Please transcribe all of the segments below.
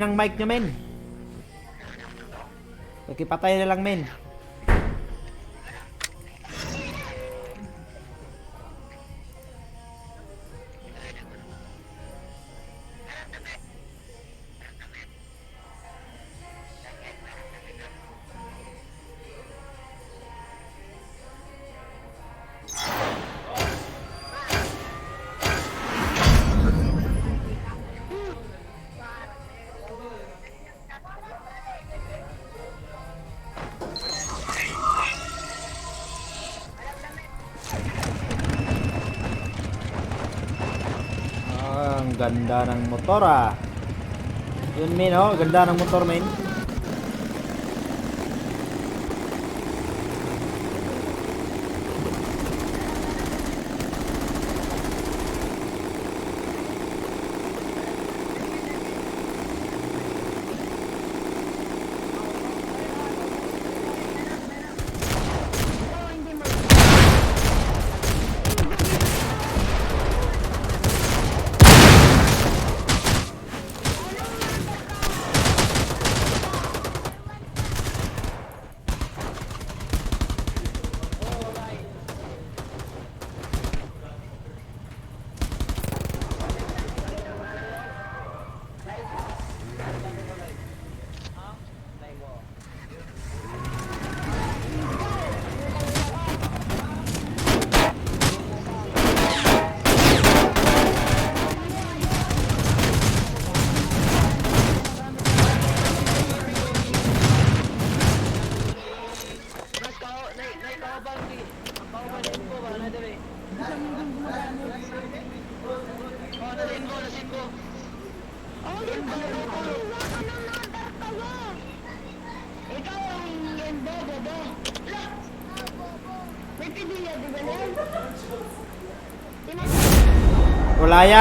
ng mic nyo, men. Pakipatay na lang, men. Ang ganda ng motor, ah. Yun, men, oh. Ganda ng motor, men.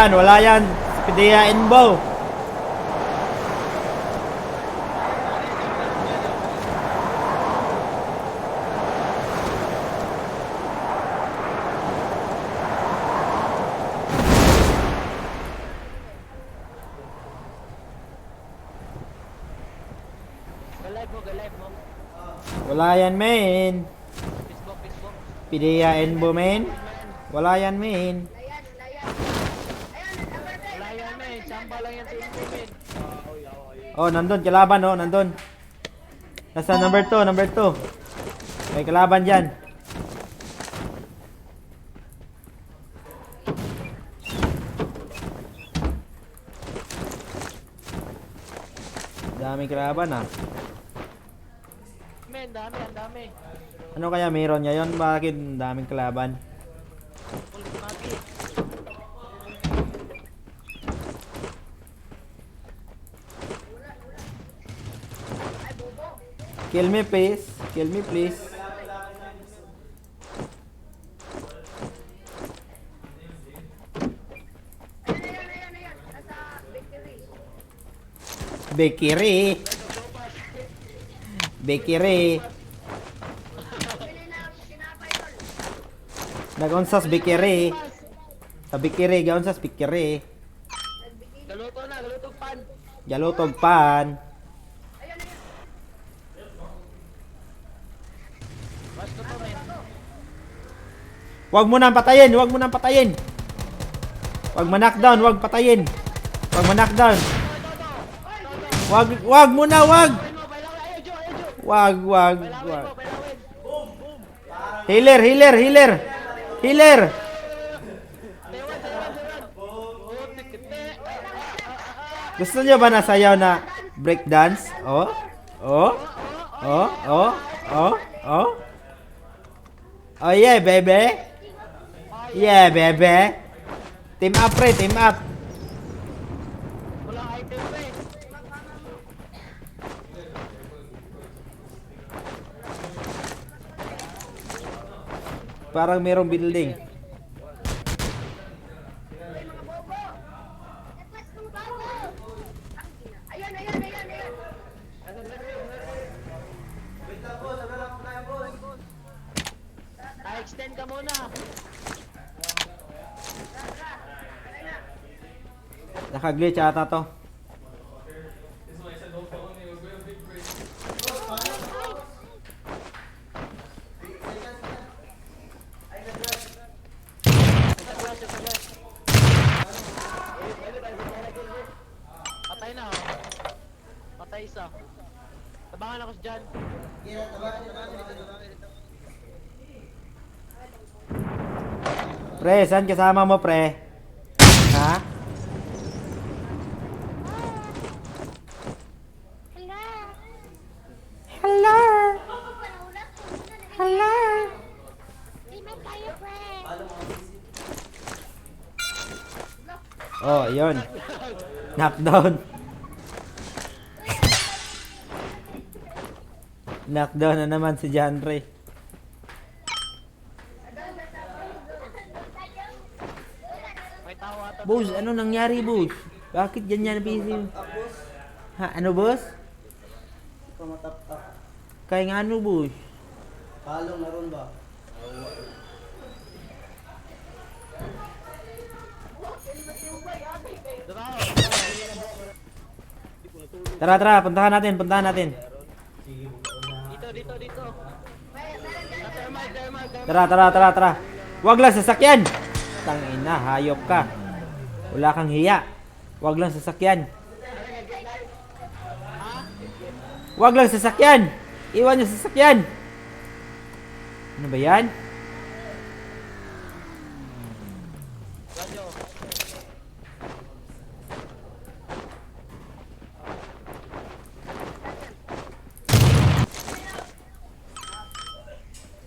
Wala yan. Pidea Inbo. Wala yan, men. Pidea Inbo, men. Wala yan, men. Oh, nandun, kalaban, oh, nandun. Nasa number 2. May kalaban dyan. Daming kalaban, ah. Men, ang dami. Ano kaya meron niya yun? Bakit daming kalaban? Kill me, please. Kill me, please. Bakery. Nag-onsas bakery. Sa bakery, ga-onsas bakery. Galutog pan. Wag mo nang patayin. Wag ma-knockdown, wag patayin. Wag muna, wag. Wag. Healer. Gusto niyo ba na sayaw na breakdance? Oh. Oh yeah, baby. Team up, pre, team up. Wala item pa eh. Parang merong building. Extend ka muna. Naka-glitch ata to. Patay isa. Tabangan ako dyan. Pre, saan kasama mo, pre? Ha? Hello? Hello? Oh, yun. Knockdown. Knockdown na naman si John Ray. May tao ata. Boss, ano nangyari, boss? Bakit ganyan busy? Ha, ano, boss? Pamatap-tap. Kaya nga ano, boss? Palong na ron ba? Tara, tara, puntahan natin, puntahan natin. Dito. Thermal. Tara, tara, tara, tara. Wag lang sasakyan. Tangina, hayop ka. Wala kang hiya. Wag lang sasakyan. Wag lang sasakyan. Iwan yung sasakyan. Ano ba yan? Radyo.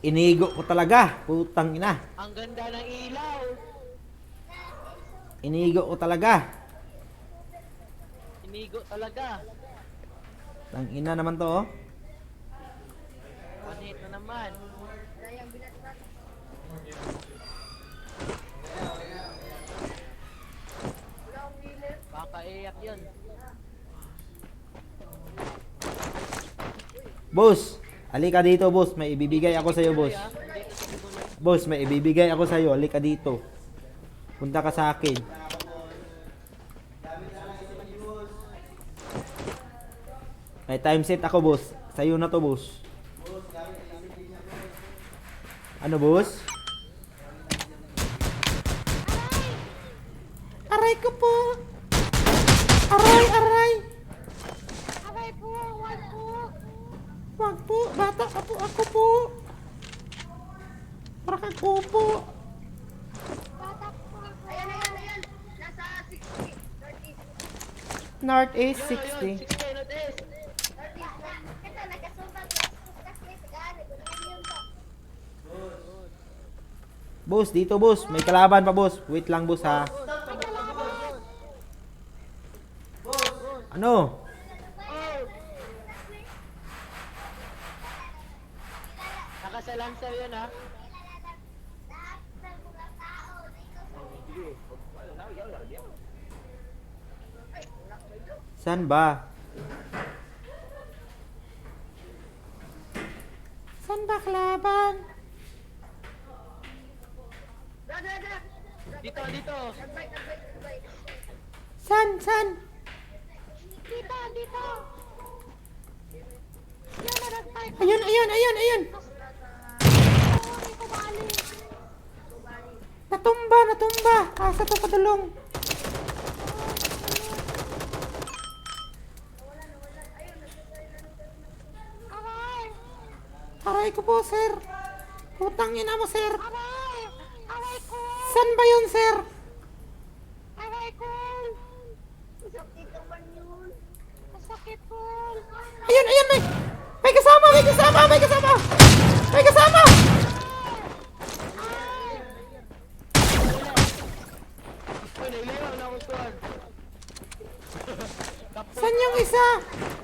Inigo ko talaga. Putang ina. Ang ganda ng ilaw. Inigo ko talaga. Inigo talaga. Tang ina naman to, oh. Panit na naman. Baka iyak yun. Boss, halika dito, boss. May ibibigay ako sa'yo, boss. Boss, may ibibigay ako sa'yo. Halika dito. Punta ka sa akin. May time set ako, boss. Sa'yo na to, boss. Ano, boss? Aray ko po. Aray, aray. Aray po, wag po. Wag po, bata ka po ako po. Para kang kupo. Bata po. Ayan. Nasa 60. 30. Northeast Yun, 60. 60 not is. 30. Ito, nagkasubat. Kasi tagani. Yun to. Boss, dito, boss. May kalaban pa, boss. Wait lang, boss, ha. May kalaban. Ano? Nakasalancer yun ha. Saan ba? Saan ba kalaban? Dito. Saan? Dito. Yan na nag-type. Ayun. Oo, may kumali. Natumba. Asa to padulong. Aray. Aray ko po, sir. Putang ina mo, sir. Aray. Aray ko. Saan ba yun, sir? Aray ko. Masakit naman yun. Masakit po. Ayun. May kasama. Uy, nailayaw na ako tuwan. Saan yung isa?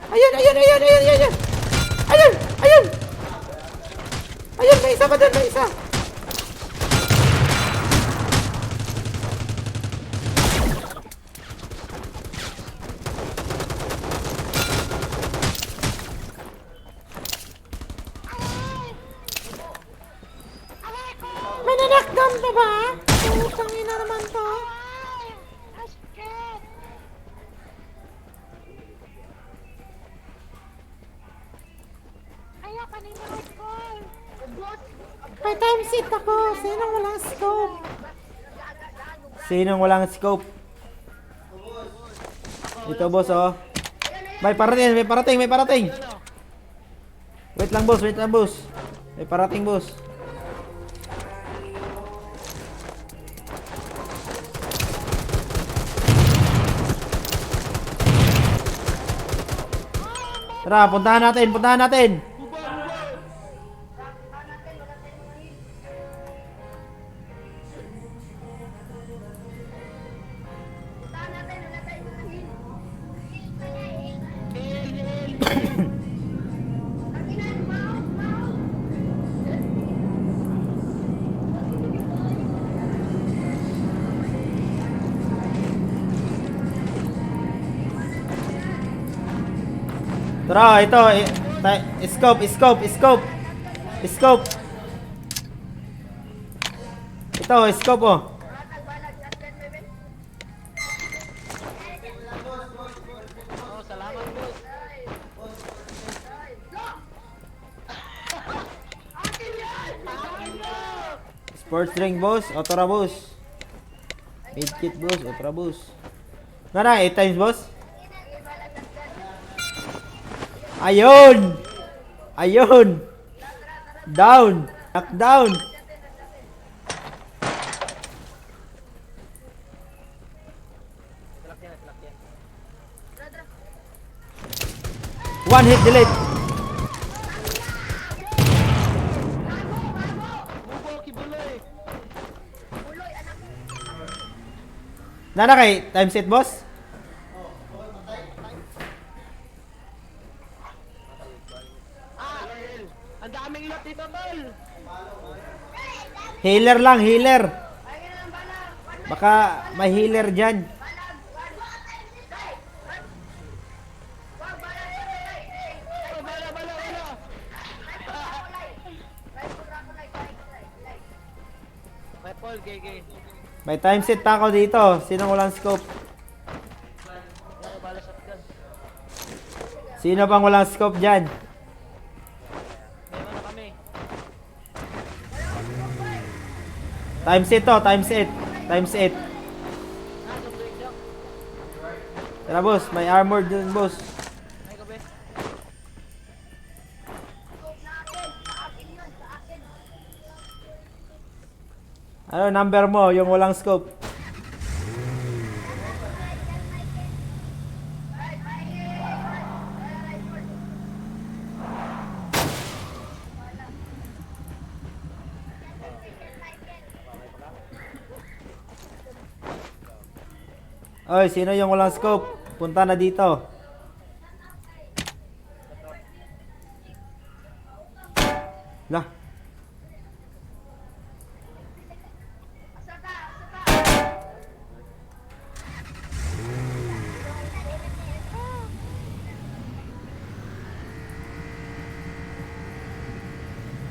Ayun. Ayun, may isa pa dun, may isa. Aray ko. May nanakdown pa ba? Putang ina naman to. Aray. Masakit. Ayaw, kanina nag-call. May time set ako. Sinong walang scope? Ito, boss, oh. May parating, may parating, may parating. Ano? Wait lang boss, wait lang boss. May parating boss. Tara, puntahan natin, puntahan natin. Saan natin? Wala tayong mga heal. Heal pa niya eh. Heal, heal. Ang ina, mau. Tara, ito, scope, scope, scope. Scope. Ito, scope oh. Tagbalag, shotgun, bebe. Oh, salamat, boss. Sports drink boss, Otora boss. Medkit boss, Otora boss. Nara, 8 times boss. Ayun! Ayun! Down! Knockdown! Selak yan, selak yan. One hit delete. Bubo, kibuloy. Nara kay times 8 boss. Heal. Ang daming lot dito, tol. Healer lang, healer. Baka may healer dyan. Oh, bala, bala, bala. May Paul, GG. May times 8 pa ako dito. Sino walang scope? Ano, bala shotgun. Sino pang walang scope dyan? Meron na kami. Times 8 to, times 8. Times 8. Sa breakdown. Tara boss, may armor dun boss. Ay, gabi. Ano number mo, yung walang scope? Oy, sino yung walang scope? Punta na dito. Lah.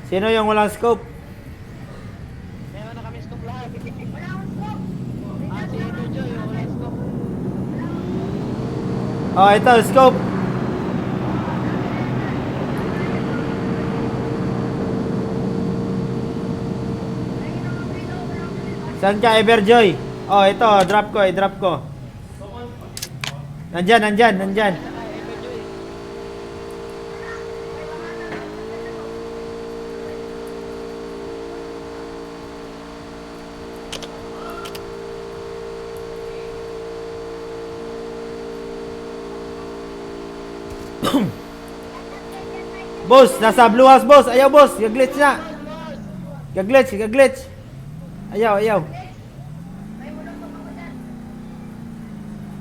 Sino yung walang scope? Meron na kami scope lahat. Ah, si Jojo, yung wala scope. Oh, ito, scope. Saan ka, Everjoy? Oh, ito, drop ko, i-drop ko. Nandyan, nandyan, nandyan. Ay, Jojo eh. Boss, nasa blue house, boss. Ayaw, boss. Gaglitch na. Gaglitch, gaglitch. Ayaw, ayaw.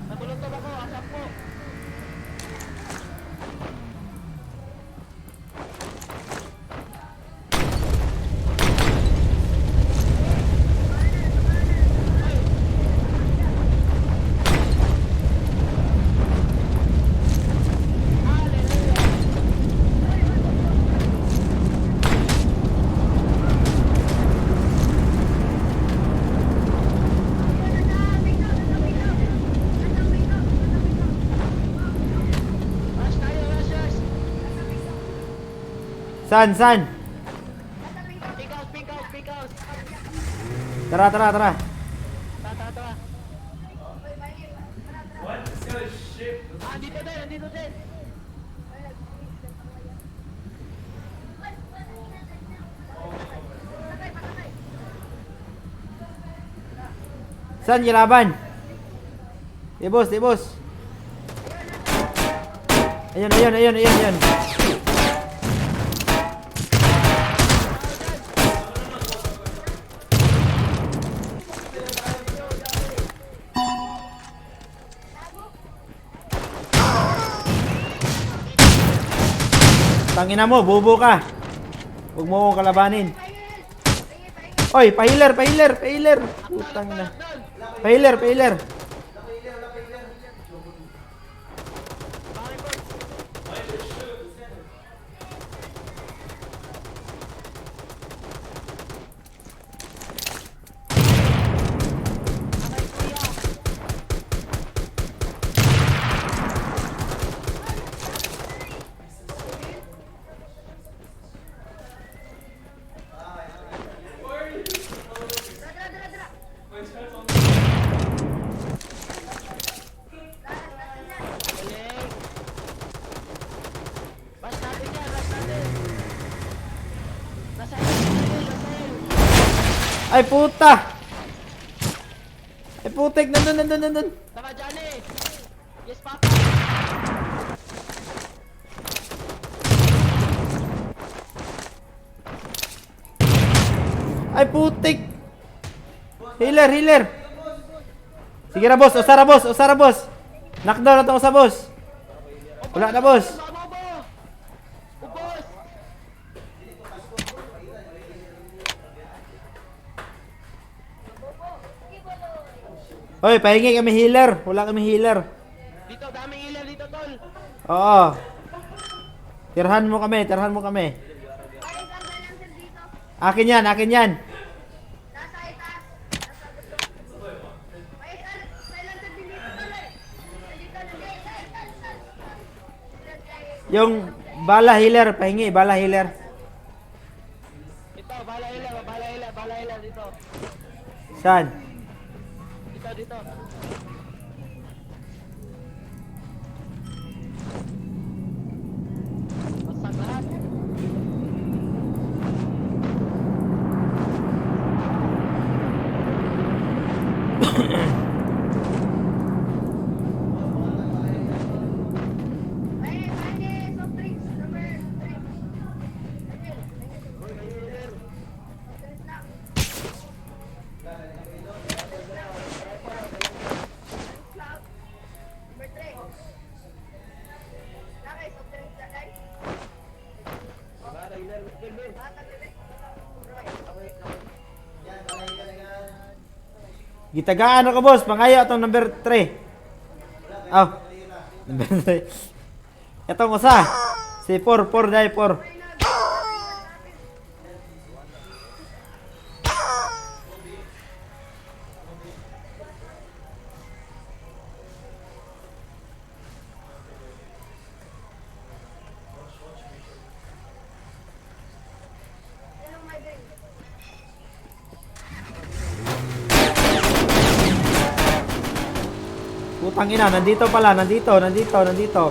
Nabulotog ako, asap mo. Rush tayo, rush, rush. San, san? Pick out, pick out, pick out. Tara, tara, tara. Tara, tara, tara. Ah, dito tayo, dito. dito din. Saan gilaban? Di boss, di boss. Ayun, ayun, ayun, ayun, ayun. Tangina mo, bubo ka. Huwag mo akong kalabanin. Oy, pahiler, pahiler, pahiler. Putang ina. Pahiler, pahiler. Galing. Bash natin yan, bash natin. Nasa L, nasa L. Ay puta. Ay putik, nandun, nandun, nandun. Tama, Johnny. Yes, Papa. Ay putik. Healer, healer. Sige na boss, usara boss, usara boss. Knockdown na to sa boss. Wala na boss. Mabobo. Ubos. Hoy, pahingi kami healer. Wala kami healer. Dito, daming ilan dito, tol. Oo. Tirhan mo kami, tirhan mo kami. Akin yan, akin yan. Yung bala healer, pahingi, bala healer. Dito, bala ilan, bala ilan, bala ilan dito. Saan? Dito, dito. Basag lahat. Gitagaan ako boss, pangayo atong number 3. Oh. Number 3. Etong usa. Si 4, 4 dai 4. Putang ina, nandito pala, nandito, nandito, nandito.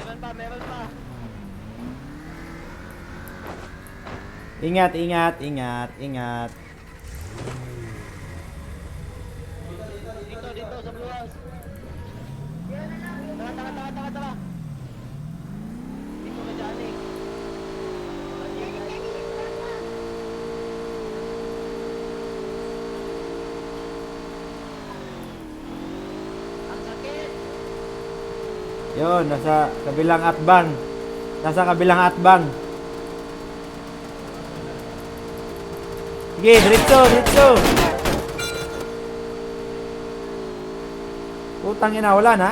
Meron pa, meron pa. Ingat, ingat, ingat, ingat. Dito, dito, sa bluwas. Tara, tara, tara, tara, tara. Dito ka, Johnny. Yun, nasa kabilang atbang. Nasa kabilang atbang. Sige, diretso, diretso. Putang ina, wala na.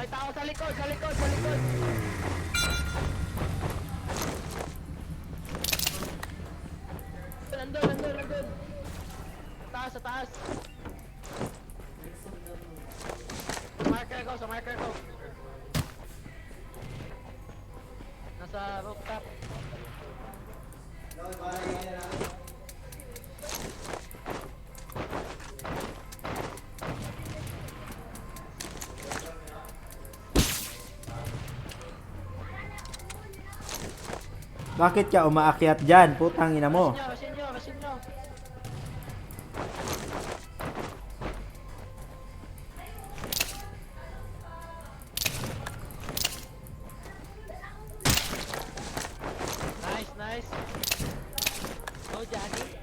May tao sa likod, sa likod, sa likod. Nandun, nandun, nandun. Sa taas, sa taas. Sa marker ko, sa marker ko. Nasa rooftop. Bakit ka umaakyat dyan? Putang ina mo. Masin nyo, masin nyo. Nice, nice. Go, Johnny.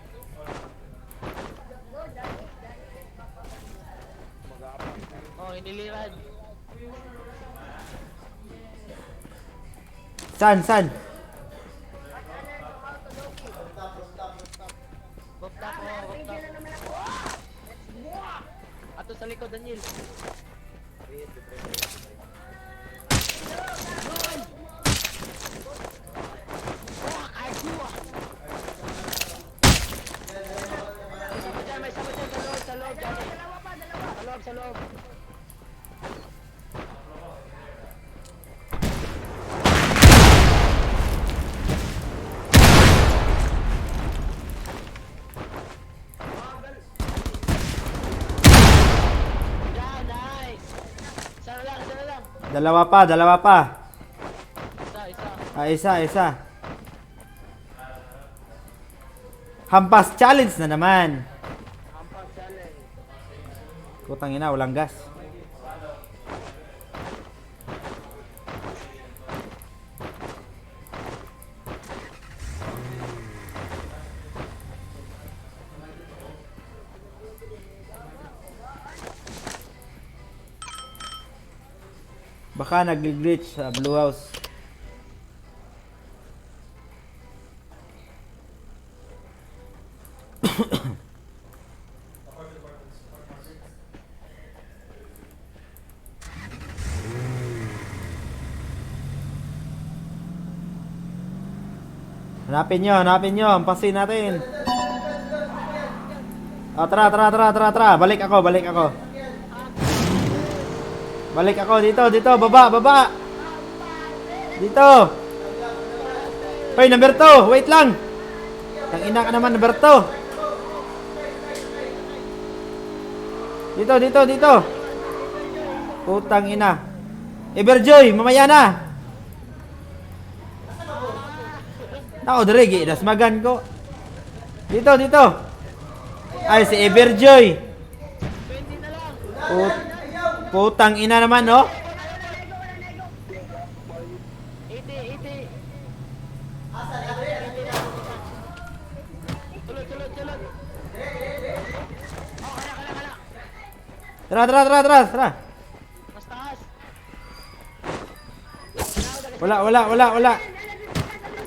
Oh, iniliran. San, san? Rooftop, oh, rooftop. Ato sa likod, Daniel. May sama dyan, sa loob, Johnny. Sa loob, sa loob. Yeah, nice. Isa na lang, isa na lang. Dalawa pa, dalawa pa. Isa, isa. Ah, isa, isa. Hampas challenge na naman. Ampas challenge. Putang ina, walang gas. Baka nag-glitch sa Blue House. Hanapin nyo, ampasin natin. Oh, tara, tara, tara, tara, tara. Balik ako, balik ako. Balik ako, dito, dito, baba, baba. Dito. Hoy, number 2, wait lang. Tangina ka naman, number 2. Dito, dito, dito. Putang ina. Everjoy, mamaya na. Nako, diregi, dasmagan ko. Dito, dito. Ay, si Everjoy. 20 na lang. Putang ina naman, oh. 80, 80. Tulog, tulog, tulog. Oh, kala, kala, kala. Tara, tara, tara, tara, tara. Mas taas. Wala, wala, wala, wala.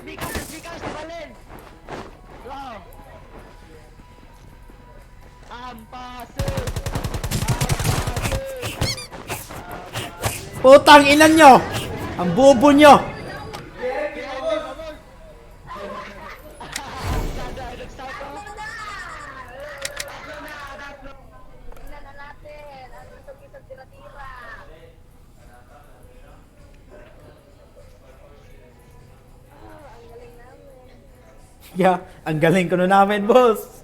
Bikas, balin. Wow. Ampasin. Putang ina nyo. Ang bubo nyo. Tingnan na natin. Ano isog-isog tira-tira. Ang galing namin. Yeah, ang galing ko na namin, boss.